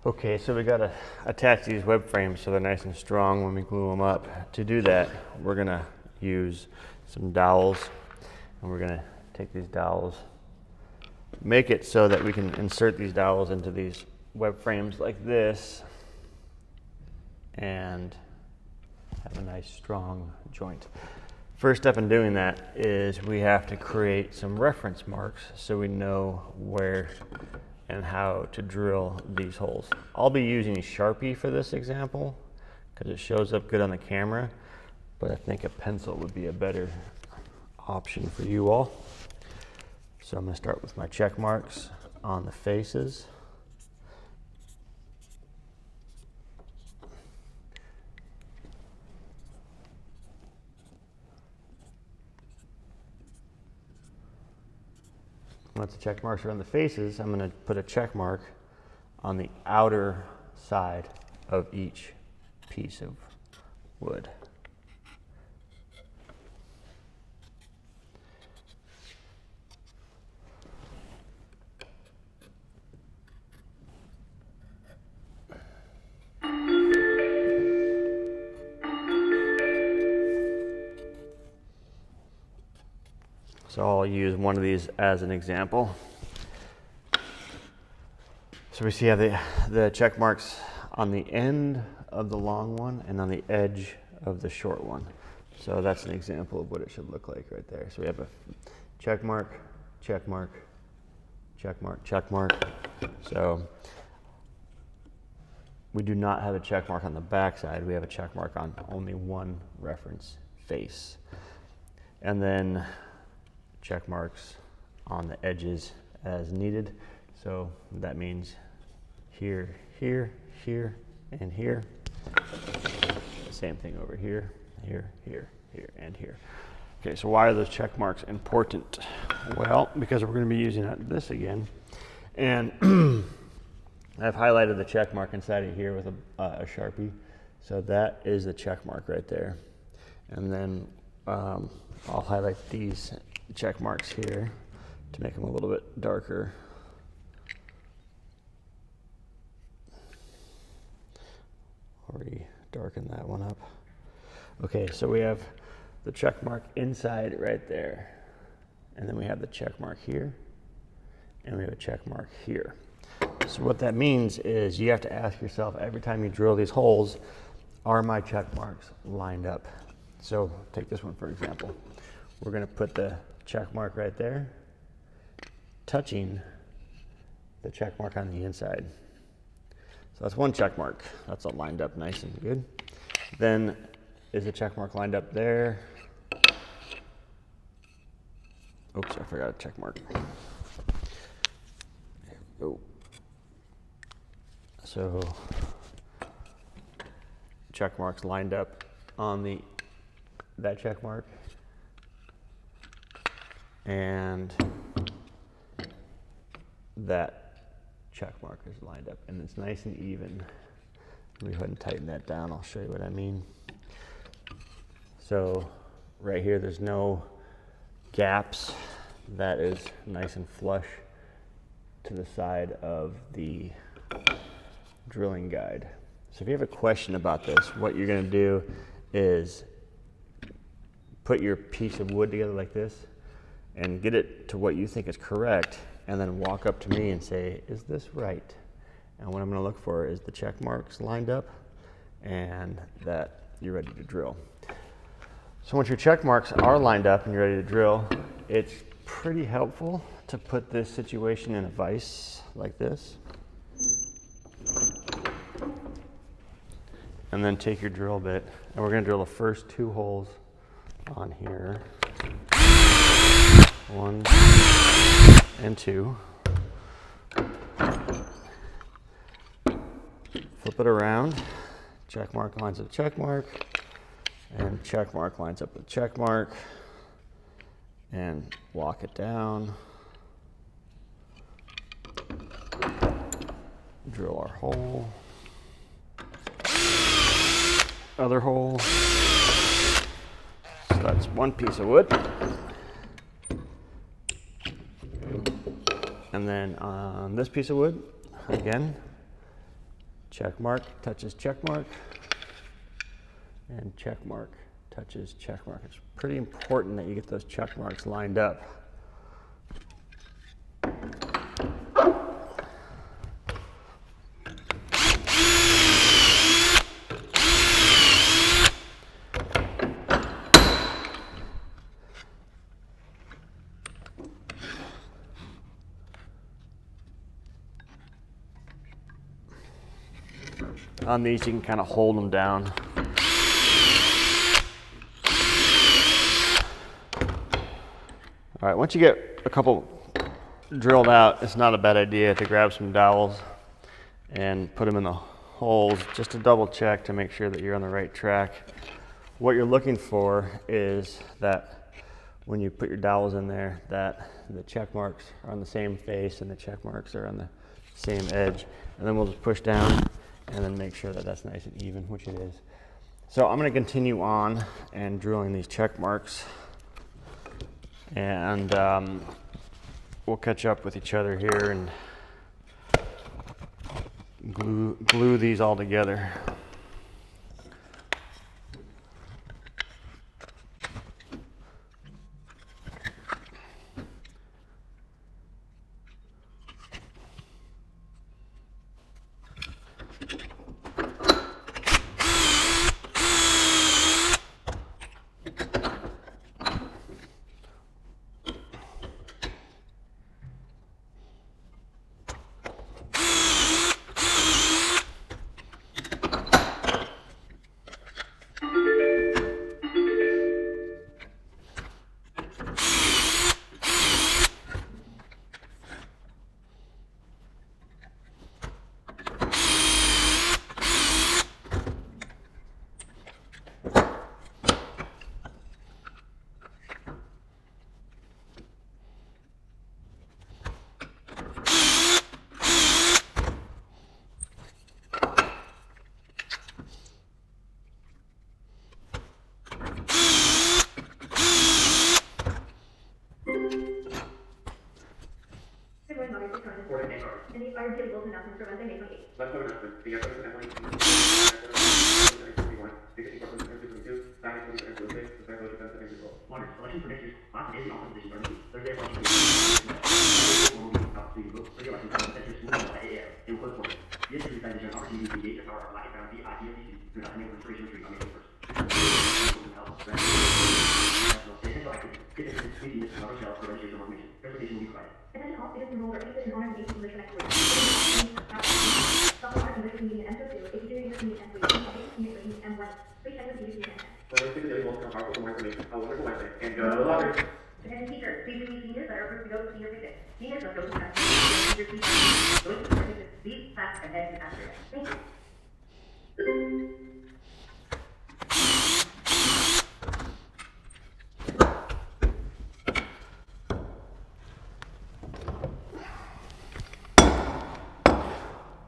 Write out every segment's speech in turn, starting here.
Okay, so we gotta attach these web frames so they're nice and strong when we glue them up. To do that, we're gonna use some dowels, and we're gonna take these dowels, make it so that we can insert these dowels into these web frames like this, and have a nice strong joint. First step in doing that is we have to create some reference marks so we know where and how to drill these holes. I'll be using Sharpie for this example because it shows up good on the camera, but I think a pencil would be a better option for you all. So I'm going to start with my check marks on the faces. Once the check marks are on the faces, I'm going to put a check mark on the outer side of each piece of wood. So I'll use one of these as an example. So we see how the check marks on the end of the long one and on the edge of the short one. So that's an example of what it should look like right there. So we have a check mark, check mark, check mark, check mark. So we do not have a check mark on the back side. We have a check mark on only one reference face. And then check marks on the edges as needed. So that means here, here, here, and here. Same thing over here, here, here, here, and here. Okay, so why are those check marks important? Well, because we're going to be using this again. And I've highlighted the check mark inside of here with a Sharpie. So that is the check mark right there. And then I'll highlight these check marks here to make them a little bit darker. Already darkened that one up. Okay, so we have the check mark inside right there. And then we have the check mark here. And we have a check mark here. So what that means is you have to ask yourself every time you drill these holes, are my check marks lined up? So take this one for example. We're going to put the check mark right there, touching the check mark on the inside. So that's one check mark. That's all lined up nice and good. Then is the check mark lined up there? Oops, I forgot a check mark. There we go. So check marks lined up on that check mark. And that check mark is lined up, and it's nice and even. Let me go ahead and tighten that down. I'll show you what I mean. So right here, there's no gaps. That is nice and flush to the side of the drilling guide. So if you have a question about this, what you're going to do is put your piece of wood together like this and get it to what you think is correct, and then walk up to me and say, is this right? And what I'm going to look for is the check marks lined up and that you're ready to drill. So once your check marks are lined up and you're ready to drill, it's pretty helpful to put this situation in a vise like this. And then take your drill bit, and we're going to drill the first two holes on here. 1 and 2. Flip it around. Check mark lines up with check mark, and check mark lines up with check mark, and walk it down. Drill our hole. Other hole. So that's one piece of wood. And then on this piece of wood, again, check mark touches check mark, and check mark touches check mark. It's pretty important that you get those check marks lined up. On these, you can kind of hold them down. All right, once you get a couple drilled out, it's not a bad idea to grab some dowels and put them in the holes just to double check to make sure that you're on the right track. What you're looking for is that when you put your dowels in there, that the check marks are on the same face and the check marks are on the same edge. And then we'll just push down and then make sure that that's nice and even, which it is. So I'm going to continue on and drilling these check marks, and we'll catch up with each other here and glue these all together. And the expired date will announcement for Wednesday, May 28th. Let's go announcement. The announcement Water, election for next year's class days and all positions are moved. Thursday, election will be top to vote for the election process at your school at 8 a.m. It will close forward. This is an opportunity to engage the power of Black and Brown VIPMCC through the National Restoration Retreat on May 21st. Presentation will be provided. Attention all students enrolled or interested in honor engagement English for next week. Supplemental English meeting and M2, APJ English meeting and English M1. Please check the meeting and For those people that want to come for more information, a wonderful Wednesday, and go Loggers! Attention teachers, please release seniors that are approved to go to senior picnic. Seniors must go to class. Senior teachers, go to senior picnic. Leave class and head to cafeteria. Thank you.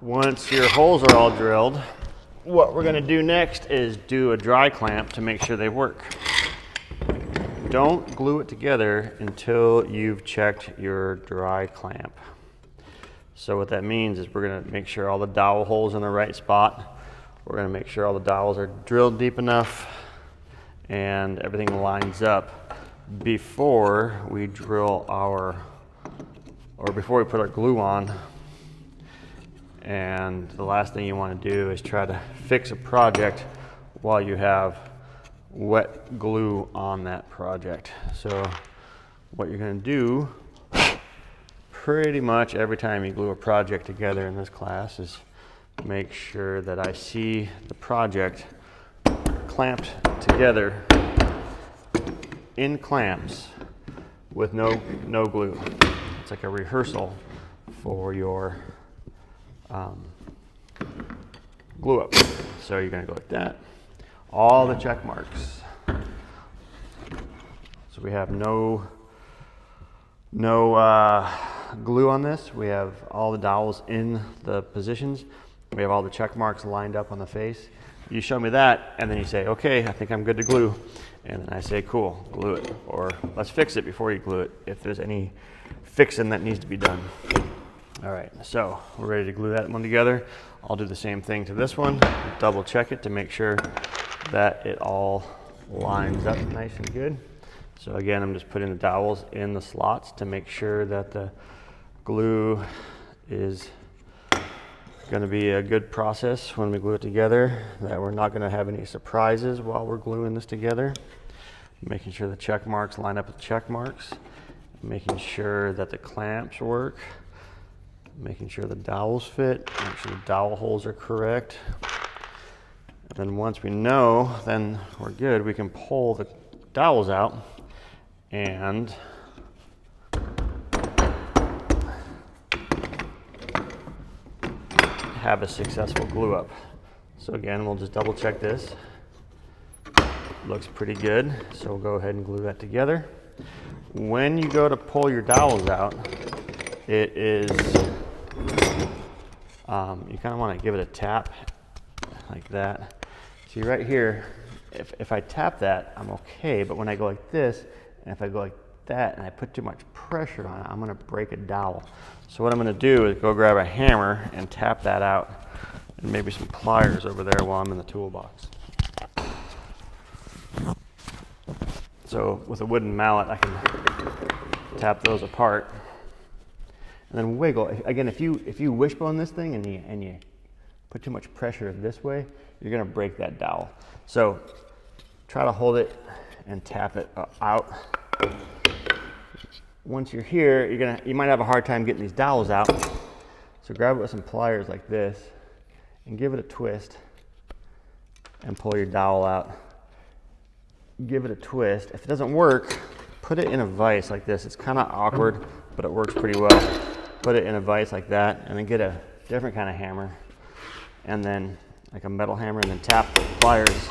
Once your holes are all drilled, what we're going to do next is do a dry clamp to make sure they work. Don't glue it together until you've checked your dry clamp. So what that means is we're going to make sure all the dowel holes in the right spot. We're going to make sure all the dowels are drilled deep enough and everything lines up before we drill before we put our glue on. And the last thing you want to do is try to fix a project while you have wet glue on that project. So what you're going to do pretty much every time you glue a project together in this class is make sure that I see the project clamped together in clamps with no glue. It's like a rehearsal for your glue up. So you're going to go like that. All the check marks. So we have no glue on this. We have all the dowels in the positions. We have all the check marks lined up on the face. You show me that, and then you say, okay, I think I'm good to glue. And then I say, cool, glue it. Or let's fix it before you glue it if there's any fixing that needs to be done. All right, so we're ready to glue that one together. I'll do the same thing to this one, double check it to make sure that it all lines up nice and good. So again, I'm just putting the dowels in the slots to make sure that the glue is going to be a good process when we glue it together, that we're not going to have any surprises while we're gluing this together. Making sure the check marks line up with check marks, making sure that the clamps work, making sure the dowels fit, make sure the dowel holes are correct. And then once we know, then we're good. We can pull the dowels out and have a successful glue up. So again, we'll just double check this. Looks pretty good, so we'll go ahead and glue that together. When you go to pull your dowels out, it is, you kind of want to give it a tap like that. See right here, if I tap that, I'm okay, but when I go like this, and if I go like that and I put too much pressure on it, I'm going to break a dowel. So what I'm going to do is go grab a hammer and tap that out, and maybe some pliers over there while I'm in the toolbox. So with a wooden mallet, I can tap those apart and then wiggle. Again, if you wishbone this thing and you put too much pressure this way, you're going to break that dowel. So try to hold it and tap it out. Once you're here, you might have a hard time getting these dowels out. So grab it with some pliers like this and give it a twist and pull your dowel out. Give it a twist. If it doesn't work, put it in a vise like this. It's kind of awkward, but it works pretty well. Put it in a vise like that, and then get a different kind of hammer, and then like a metal hammer, and then tap the pliers.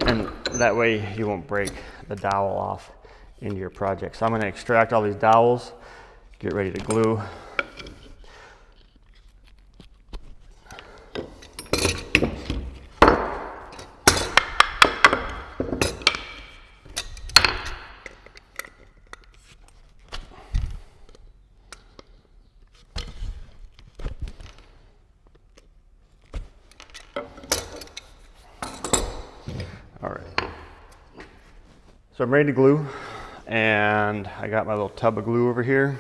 And that way you won't break the dowel off into your project. So I'm going to extract all these dowels, get ready to glue. All right, so I'm ready to glue, and I got my little tub of glue over here.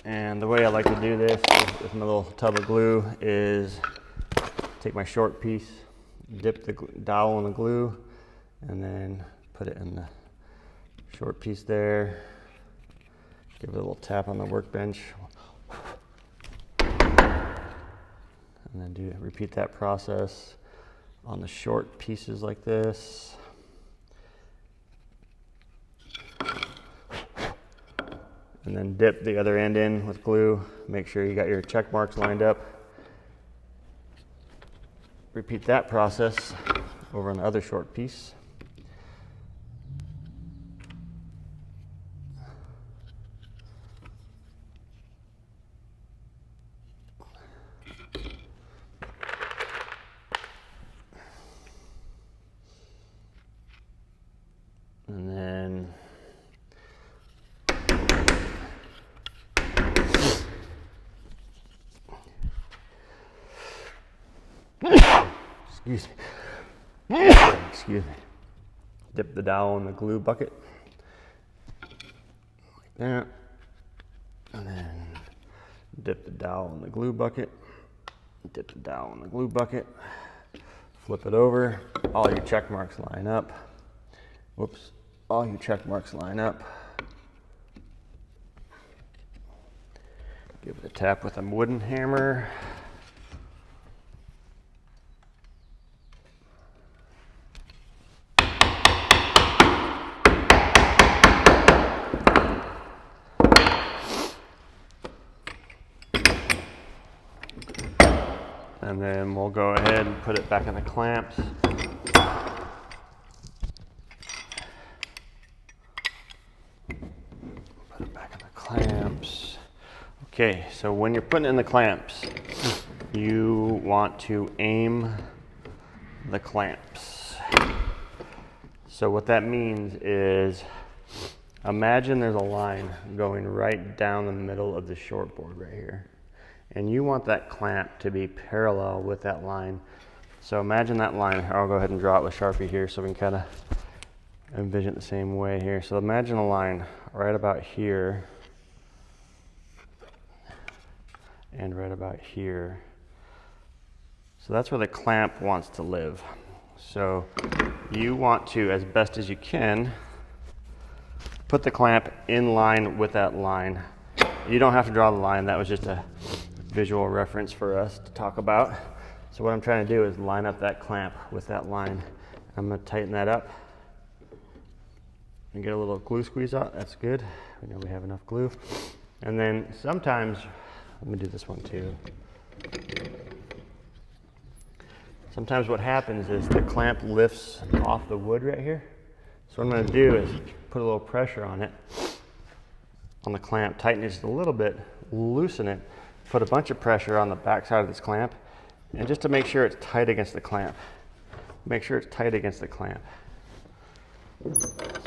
And the way I like to do this with my little tub of glue is take my short piece, dip the dowel in the glue, and then put it in the short piece there. Give it a little tap on the workbench. And then repeat that process on the short pieces like this. And then dip the other end in with glue. Make sure you got your check marks lined up. Repeat that process over on the other short piece. And then excuse me, dip the dowel in the glue bucket like that, and then dip the dowel in the glue bucket, dip the dowel in the glue bucket, flip it over, all your check marks line up. Whoops, all your check marks line up. Give it a tap with a wooden hammer. And then we'll go ahead and put it back in the clamps. Put it back in the clamps. Okay, so when you're putting in the clamps, you want to aim the clamps. So what that means is Imagine there's a line going right down the middle of the shortboard right here. And you want that clamp to be parallel with that line. So imagine that line. I'll go ahead and draw it with Sharpie here so we can kind of envision it the same way here. So imagine a line right about here and right about here. So that's where the clamp wants to live. So you want to, as best as you can, put the clamp in line with that line. You don't have to draw the line. That was just a visual reference for us to talk about. So what I'm trying to do is line up that clamp with that line. I'm going to tighten that up and get a little glue squeeze out. That's good. We know we have enough glue. And then sometimes, let me do this one too. Sometimes what happens is the clamp lifts off the wood right here. So what I'm going to do is put a little pressure on it, on the clamp, tighten it just a little bit, loosen it, put a bunch of pressure on the back side of this clamp, and just to make sure it's tight against the clamp. Make sure it's tight against the clamp.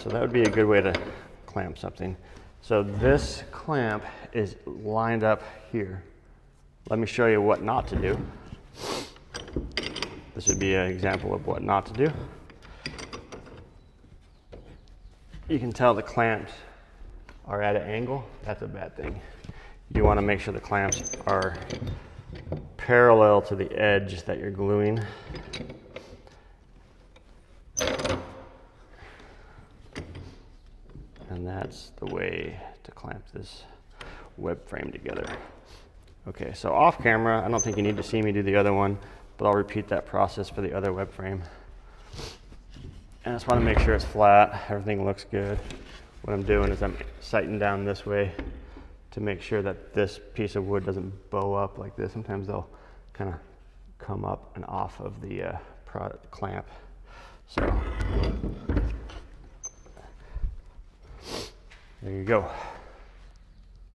So that would be a good way to clamp something. So this clamp is lined up here. Let me show you what not to do. This would be an example of what not to do. You can tell the clamps are at an angle. That's a bad thing. You want to make sure the clamps are parallel to the edge that you're gluing. And that's the way to clamp this web frame together. Okay, so off camera, I don't think you need to see me do the other one, but I'll repeat that process for the other web frame. And I just want to make sure it's flat, everything looks good. What I'm doing is I'm sighting down this way to make sure that this piece of wood doesn't bow up like this. Sometimes they'll kind of come up and off of the clamp. So there you go.